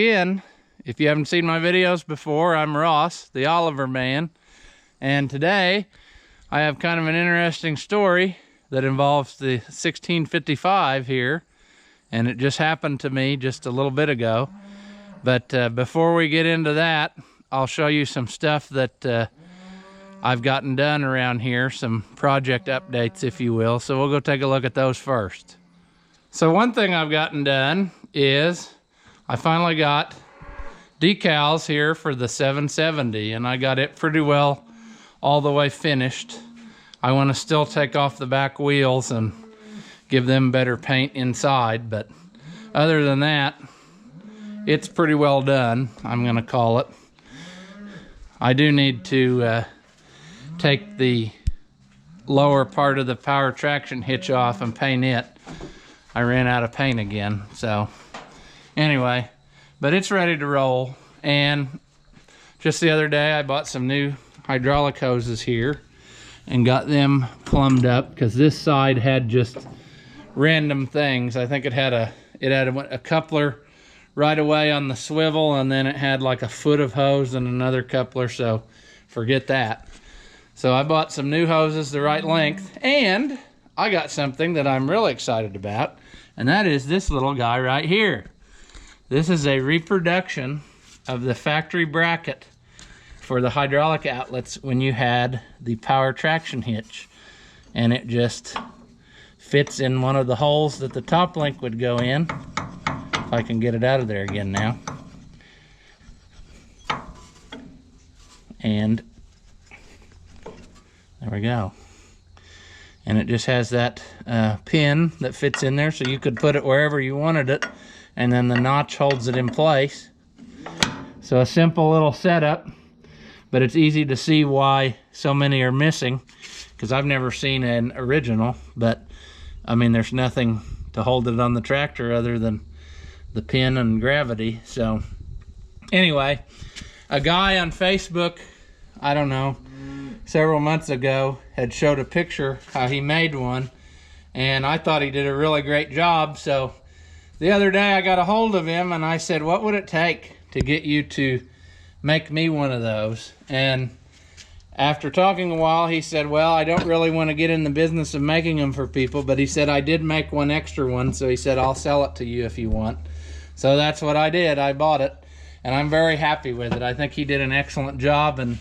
again. If you haven't seen my videos before, I'm Ross, the Oliver Man. And today, I have kind of an interesting story that involves the 1655 here. And it just happened to me just a little bit ago. But before we get into that, I'll show you some stuff that I've gotten done around here, some project updates, if you will. So we'll go take a look at those first. So one thing I've gotten done is I finally got decals here for the 770, and I got it pretty well all the way finished. I want to still take off the back wheels and give them better paint inside, but other than that, it's pretty well done, I'm gonna call it. I do need to take the lower part of the power traction hitch off and paint it. I ran out of paint again, so anyway, but it's ready to roll. And just the other day I bought some new hydraulic hoses here and got them plumbed up, because this side had just random things. I think it had a coupler right away on the swivel, and then it had like a foot of hose and another coupler, so forget that. So I bought some new hoses the right length, and I got something that I'm really excited about, and that is this little guy right here. This is a reproduction of the factory bracket for the hydraulic outlets when you had the power traction hitch, and it just fits in one of the holes that the top link would go in. If I can get it out of there again now. And there we go. And it just has that pin that fits in there, so you could put it wherever you wanted it, and then the notch holds it in place. So a simple little setup, but it's easy to see why so many are missing, because I've never seen an original. But I mean, there's nothing to hold it on the tractor other than the pin and gravity. So anyway, a guy on Facebook, I don't know, several months ago had showed a picture how he made one, and I thought he did a really great job. So the other day I got a hold of him and I said, what would it take to get you to make me one of those? And after talking a while, he said, well, I don't really want to get in the business of making them for people, but he said, I did make one extra one, so he said, I'll sell it to you if you want. So that's what I did. I bought it, and I'm very happy with it. I think he did an excellent job, and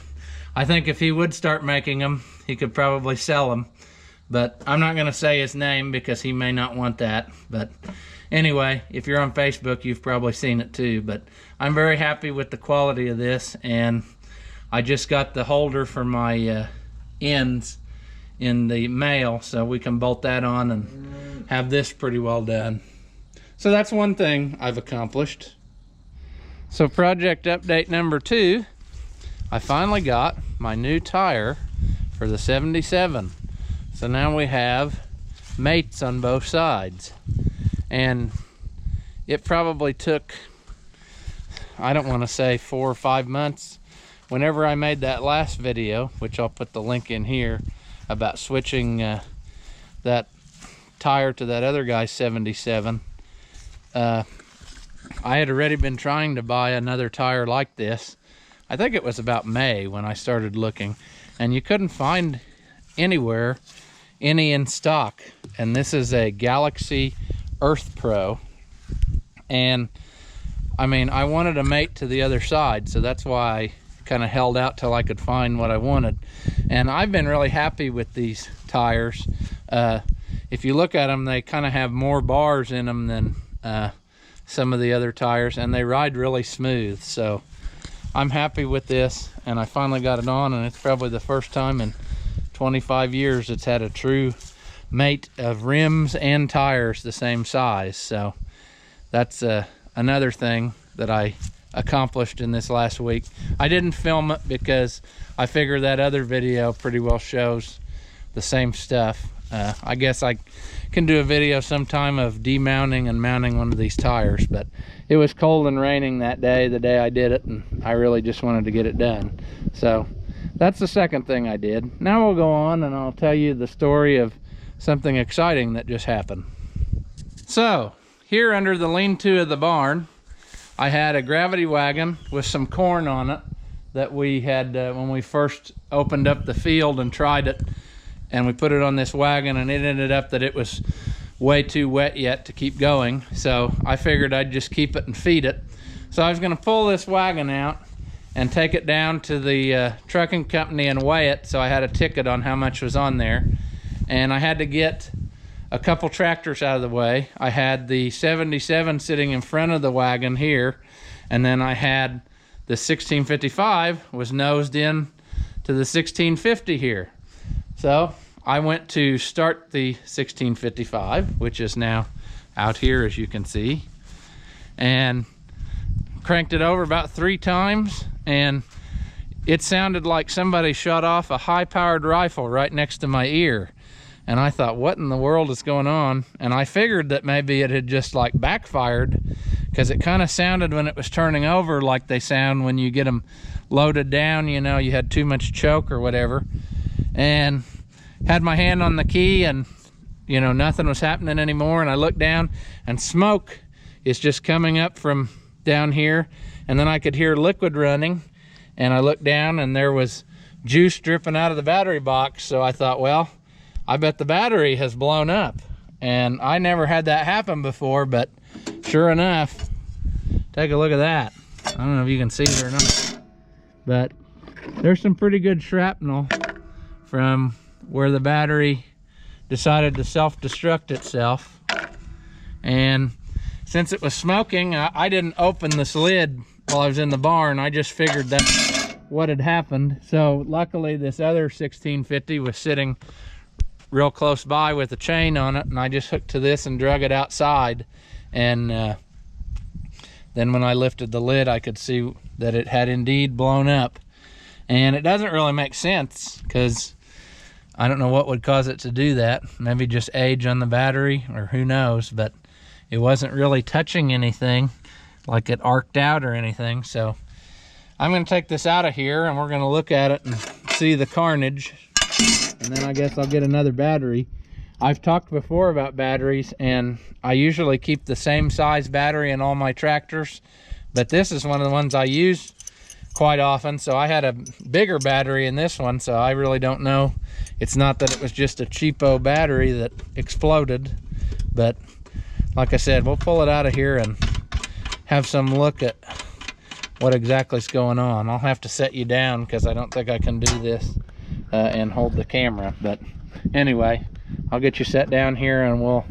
I think if he would start making them, he could probably sell them. But I'm not going to say his name because he may not want that. But anyway, if you're on Facebook, you've probably seen it too. But I'm very happy with the quality of this, and I just got the holder for my ends in the mail, so we can bolt that on and have this pretty well done. So that's one thing I've accomplished. So project update number 2, I finally got my new tire for the 77. So now we have mates on both sides. And it probably took, I don't want to say 4 or 5 months. Whenever I made that last video, which I'll put the link in here, about switching that tire to that other guy's 77, I had already been trying to buy another tire like this. I think it was about May when I started looking, and you couldn't find anywhere any in stock. And this is a Galaxy Earth Pro, and I mean, I wanted a mate to the other side, so that's why I kind of held out till I could find what I wanted. And I've been really happy with these tires. If you look at them, they kind of have more bars in them than some of the other tires, and they ride really smooth. So I'm happy with this, and I finally got it on, and it's probably the first time in 25 years it's had a true mate of rims and tires the same size. So that's another thing that I accomplished in this last week. I didn't film it because I figure that other video pretty well shows the same stuff. I guess I can do a video sometime of demounting and mounting one of these tires, but it was cold and raining that day, the day I did it, and I really just wanted to get it done. So that's the second thing I did. Now we'll go on and I'll tell you the story of something exciting that just happened. So here under the lean-to of the barn, I had a gravity wagon with some corn on it that we had when we first opened up the field and tried it, and we put it on this wagon, and it ended up that it was way too wet yet to keep going. So I figured I'd just keep it and feed it. So I was going to pull this wagon out and take it down to the trucking company and weigh it, so I had a ticket on how much was on there. And I had to get a couple tractors out of the way. I had the 77 sitting in front of the wagon here, and then I had the 1655 was nosed in to the 1650 here. So I went to start the 1655, which is now out here, as you can see, and cranked it over about 3 times, and it sounded like somebody shot off a high-powered rifle right next to my ear. And I thought, what in the world is going on? And I figured that maybe it had just like backfired, because it kind of sounded when it was turning over like they sound when you get them loaded down, you know, you had too much choke or whatever. And had my hand on the key, and you know, nothing was happening anymore. And I looked down, and smoke is just coming up from down here, and then I could hear liquid running, and I looked down and there was juice dripping out of the battery box. So I thought, well, I bet the battery has blown up. And I never had that happen before, but sure enough, take a look at that. I don't know if you can see it or not, but there's some pretty good shrapnel from where the battery decided to self-destruct itself. And since it was smoking, I didn't open this lid while I was in the barn. I just figured that's what had happened. So luckily this other 1650 was sitting real close by with a chain on it, and I just hooked to this and drug it outside. And then when I lifted the lid, I could see that it had indeed blown up. And it doesn't really make sense, because I don't know what would cause it to do that. Maybe just age on the battery, or who knows, but it wasn't really touching anything like it arced out or anything. So I'm going to take this out of here, and we're going to look at it and see the carnage, and then I guess I'll get another battery. I've talked before about batteries, and I usually keep the same size battery in all my tractors, but this is one of the ones I use quite often, so I had a bigger battery in this one, so I really don't know. It's not that it was just a cheapo battery that exploded, but like I said, we'll pull it out of here and have some look at what exactly is going on. I'll have to set you down, because I don't think I can do this and hold the camera, but anyway, I'll get you set down here and we'll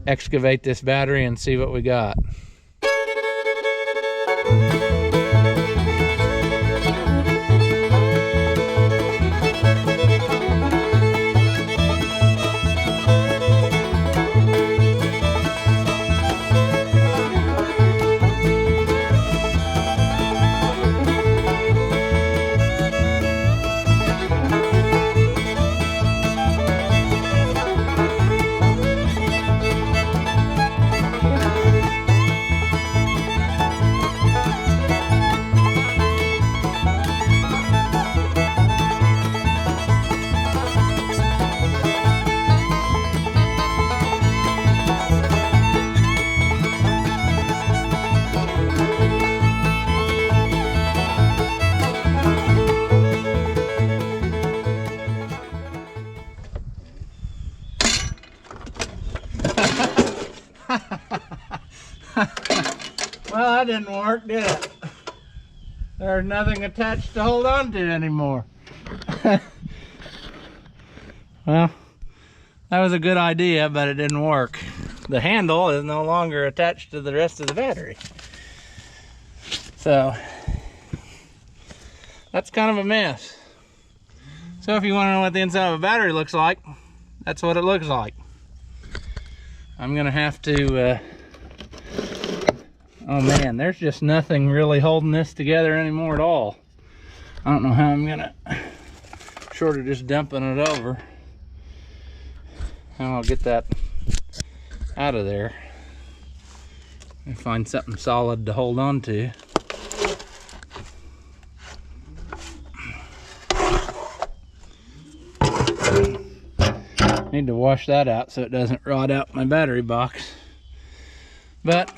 excavate this battery and see what we got. Well, that didn't work, did it? There's nothing attached to hold on to anymore. Well, that was a good idea, but it didn't work. The handle is no longer attached to the rest of the battery. So, that's kind of a mess. So if you want to know what the inside of a battery looks like, that's what it looks like. I'm gonna have to oh man, there's just nothing really holding this together anymore at all. I don't know how I'm gonna, short of just dumping it over, how I'll get that out of there and find something solid to hold on to. Need to wash that out so it doesn't rot out my battery box. But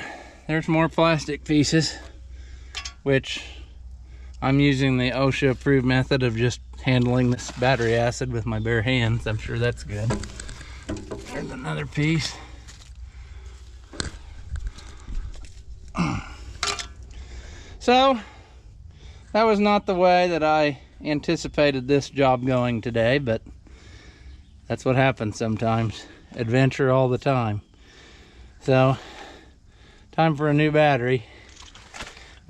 there's more plastic pieces, which I'm using the OSHA approved method of just handling this battery acid with my bare hands. I'm sure that's good. There's another piece. So that was not the way that I anticipated this job going today, but that's what happens sometimes. Adventure all the time. So time for a new battery,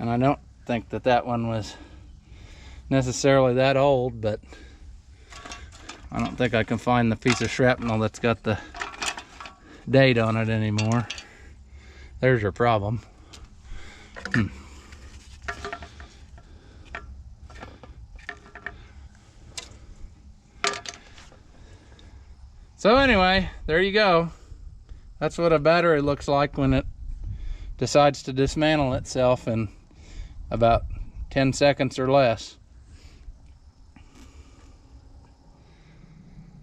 and I don't think that that one was necessarily that old, but I don't think I can find the piece of shrapnel that's got the date on it anymore. There's your problem. So anyway, there you go. That's what a battery looks like when it decides to dismantle itself in about 10 seconds or less.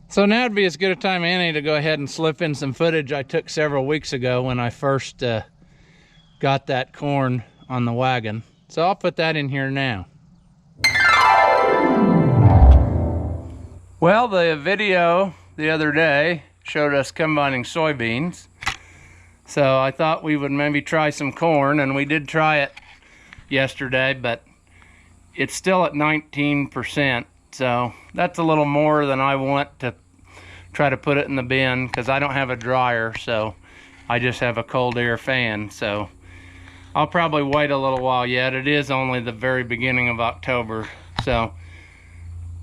So now would be as good a time as any to go ahead and slip in some footage I took several weeks ago when I first got that corn on the wagon. So I'll put that in here now. Well, the video the other day showed us combining soybeans, so I thought we would maybe try some corn, and we did try it yesterday, but it's still at 19%, so that's a little more than I want to try to put it in the bin, because I don't have a dryer, so I just have a cold air fan. So I'll probably wait a little while yet. It is only the very beginning of October, so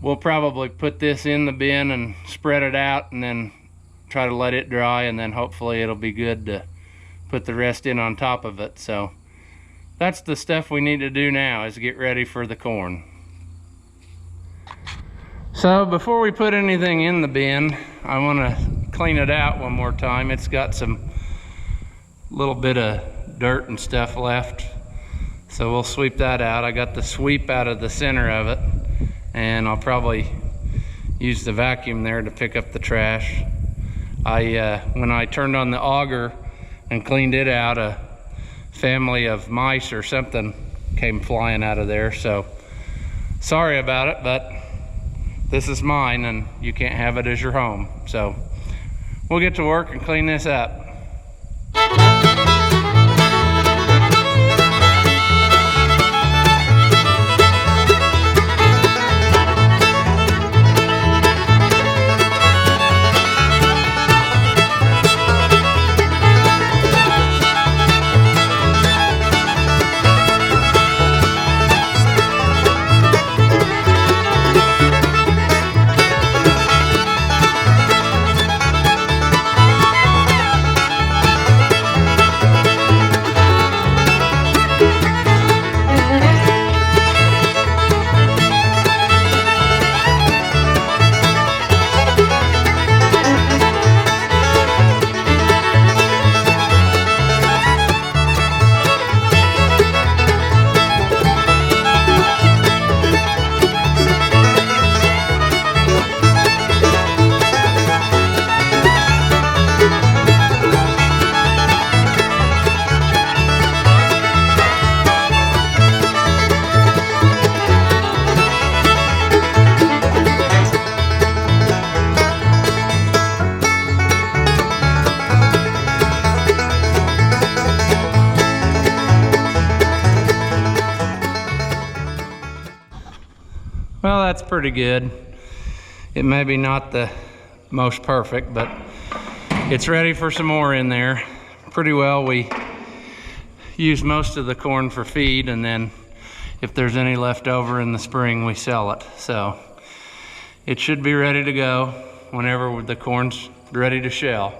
we'll probably put this in the bin and spread it out and then try to let it dry, and then hopefully it'll be good to put the rest in on top of it. So that's the stuff we need to do now, is get ready for the corn. So before we put anything in the bin, I want to clean it out one more time. It's got some little bit of dirt and stuff left, so we'll sweep that out. I got the sweep out of the center of it, and I'll probably use the vacuum there to pick up the trash. When I turned on the auger and cleaned it out, a family of mice or something came flying out of there, so sorry about it, but this is mine and you can't have it as your home. So we'll get to work and clean this up. Well, that's pretty good. It may be not the most perfect, but it's ready for some more in there. Pretty well, we use most of the corn for feed, and then if there's any left over in the spring, we sell it. So it should be ready to go whenever the corn's ready to shell.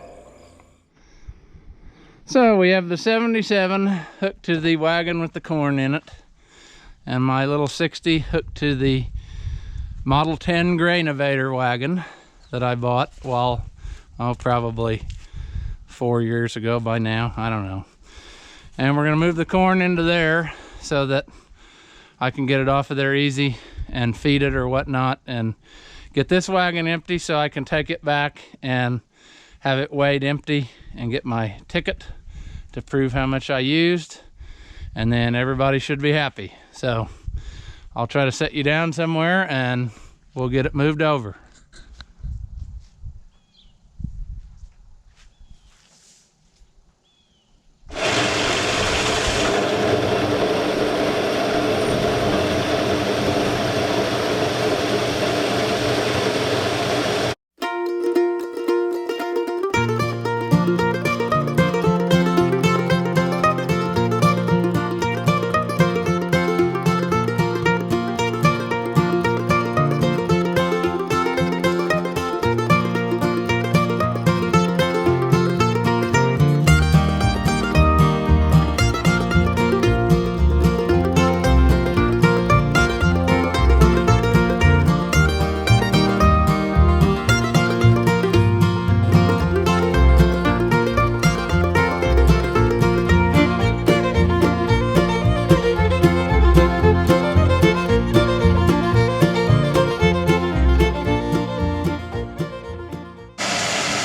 So we have the 77 hooked to the wagon with the corn in it, and my little 60 hooked to the Model 10 Grainovator wagon that I bought probably 4 years ago by now, I don't know. And we're gonna move the corn into there so that I can get it off of there easy and feed it or whatnot, and get this wagon empty so I can take it back and have it weighed empty and get my ticket to prove how much I used, and then everybody should be happy. So I'll try to set you down somewhere and we'll get it moved over.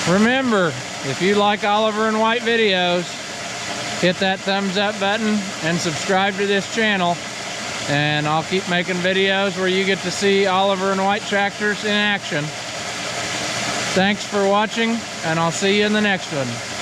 Remember, if you like Oliver and White videos, hit that thumbs up button and subscribe to this channel, and I'll keep making videos where you get to see Oliver and White tractors in action. Thanks for watching, and I'll see you in the next one.